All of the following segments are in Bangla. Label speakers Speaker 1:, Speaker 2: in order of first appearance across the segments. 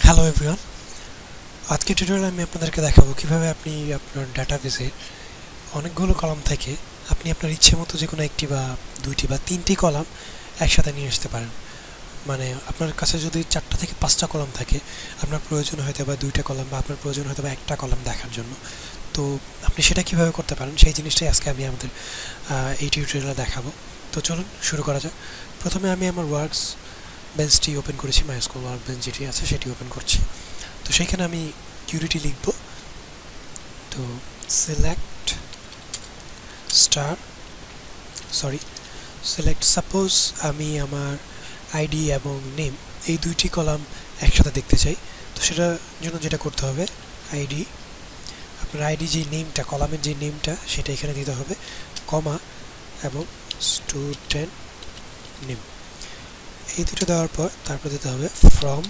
Speaker 1: হ্যালো এভরিওয়ান, আজকে টিউটোরিয়ালে আমি আপনাদেরকে দেখাবো কিভাবে আপনি আপনার ডাটাবেসে অনেকগুলো কলাম থেকে আপনি আপনার ইচ্ছে মতো যে কোনো একটি বা দুইটি বা তিনটি কলাম একসাথে নিয়ে আসতে পারেন। মানে আপনার কাছে যদি 4টা থেকে 5টা কলাম থাকে, আপনার প্রয়োজন হয়তো বা 2টা কলাম বা আপনার প্রয়োজন হয়তো বা একটা কলাম দেখার জন্য। তো আপনি সেটা কিভাবে করতে পারেন সেই জিনিসটাই আজকে আমি আমাদের এই টিউটোরিয়ালে দেখাবো। তো চলুন শুরু করা যাক। প্রথমে আমি আমার ওয়ার্কস বেঞ্চটি ওপেন করেছি, মাইস্কুল ওয়ার্ক বেঞ্চ যেটি আছে সেটি ওপেন করছি। তো সেইখানে আমি কিউরিটি লিখব। তো সিলেক্ট স্টার সিলেক্ট সাপোজ আমি আমার আইডি এবং নেম এই দুইটি কলাম একসাথে দেখতে চাই। তো সেটার জন্য যেটা করতে হবে, আইডি, আপনার আইডি যে নেমটা, কলামের যে নেমটা সেটা এখানে দিতে হবে, কমা এবং স্টুডেন্ট নেম, এই দুটো দেওয়ার পর তারপর দিতে হবে ফ্রম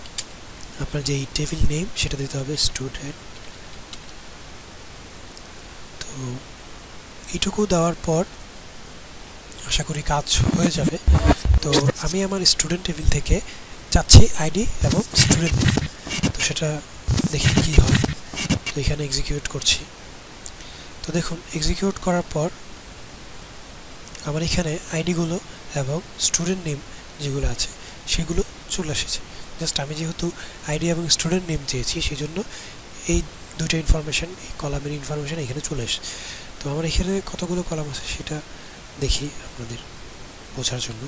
Speaker 1: আপনার যেই টেবিল নেম সেটা দিতে হবে স্টুডেন্ট। তো এইটুকু দেওয়ার পর আশা করি কাজ হয়ে যাবে। তো আমি আমার স্টুডেন্ট টেবিল থেকে চাচ্ছি আইডি এবং স্টুডেন্ট নেম। তো সেটা দেখি কি হয়। তো এখানে এক্সিকিউট করছি। তো দেখুন এক্সিকিউট করার পর আমার এখানে আইডিগুলো এবং স্টুডেন্ট নেম যেগুলো আছে সেগুলো চলে এসেছে। জাস্ট আমি যেহেতু আইডি এবং স্টুডেন্ট নেম চেয়েছি সেই জন্য এই দুটো ইনফরমেশান, এই কলামের ইনফরমেশান এখানে চলে এসেছে। তো আমার এখানে কতগুলো কলাম আছে সেটা দেখি আপনাদের বোঝার জন্য।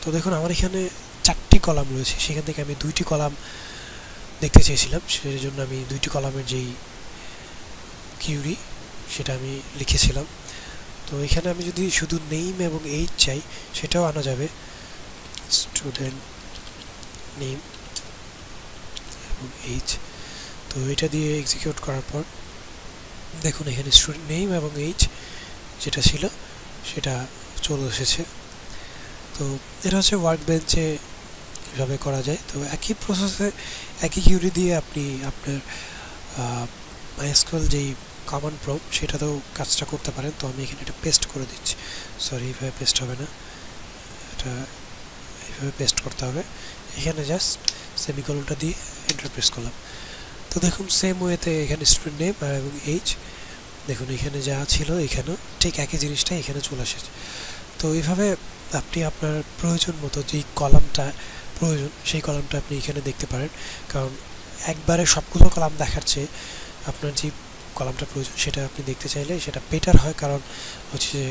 Speaker 1: তো দেখুন আমার এখানে 4টি কলাম রয়েছে, সেখান থেকে আমি 2টি কলাম দেখতে চেয়েছিলাম, সেই জন্য আমি 2টি কলামের যেই কিউরি সেটা আমি লিখেছিলাম। তো এখানে আমি যদি শুধু নেম এবং এইজ চাই সেটাও আনা যাবে, স্টুডেন্ট নেম এবং এইজ। তো এটা দিয়ে এক্সিকিউট করার পর দেখুন এখানে স্টুডেন্ট নেম এবং এইজ যেটা ছিল সেটা চলে এসেছে। তো এটা হচ্ছে ওয়ার্ক বেঞ্চে কীভাবে করা যায়। তো একই প্রসেসে একই কিউরি দিয়ে আপনি আপনার মাইস্কুল যেই কমন প্রম্পট সেটাতেও কাজটা করতে পারেন। তো আমি এখানে এটা পেস্ট করে দিচ্ছি, সরি এইভাবে পেস্ট হবে না, এটা এইভাবে পেস্ট করতে হবে। এখানে জাস্ট সেমিকোলনটা দিয়ে এন্টার প্রেস করলাম। তো দেখুন সেম ওয়েতে এখানে স্টুডেন্ট নেম এবং এইজ, দেখুন এখানে যা ছিল এখানেও ঠিক একই জিনিসটা এখানে চলে এসেছে। তো এইভাবে আপনি আপনার প্রয়োজন মতো যেই কলামটা প্রয়োজন সেই কলামটা আপনি এখানে দেখতে পারেন। কারণ একবারে সবগুলো কলাম দেখার চেয়ে আপনার যে কলামটা প্রয়োজন সেটা আপনি দেখতে চাইলে সেটা বেটার হয়। কারণ হচ্ছে যে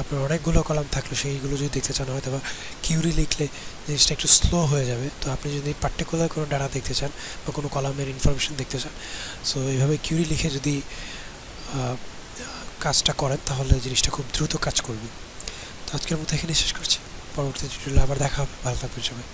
Speaker 1: আপনার অনেকগুলো কলাম থাকলে সেইগুলো যদি দেখতে চান হয়তো বা কিউরি লিখলে জিনিসটা একটু স্লো হয়ে যাবে। তো আপনি যদি পার্টিকুলার কোনো ডাটা দেখতে চান বা কোনো কলামের ইনফরমেশন দেখতে চান, সো এইভাবে কিউরি লিখে যদি কাজটা করেন তাহলে জিনিসটা খুব দ্রুত কাজ করবে। তো আজকের মতো এখানে শেষ করছি, পরবর্তী টিউটোরিয়ালে আবার দেখা হবে। ভালো থাকবেন সবাই।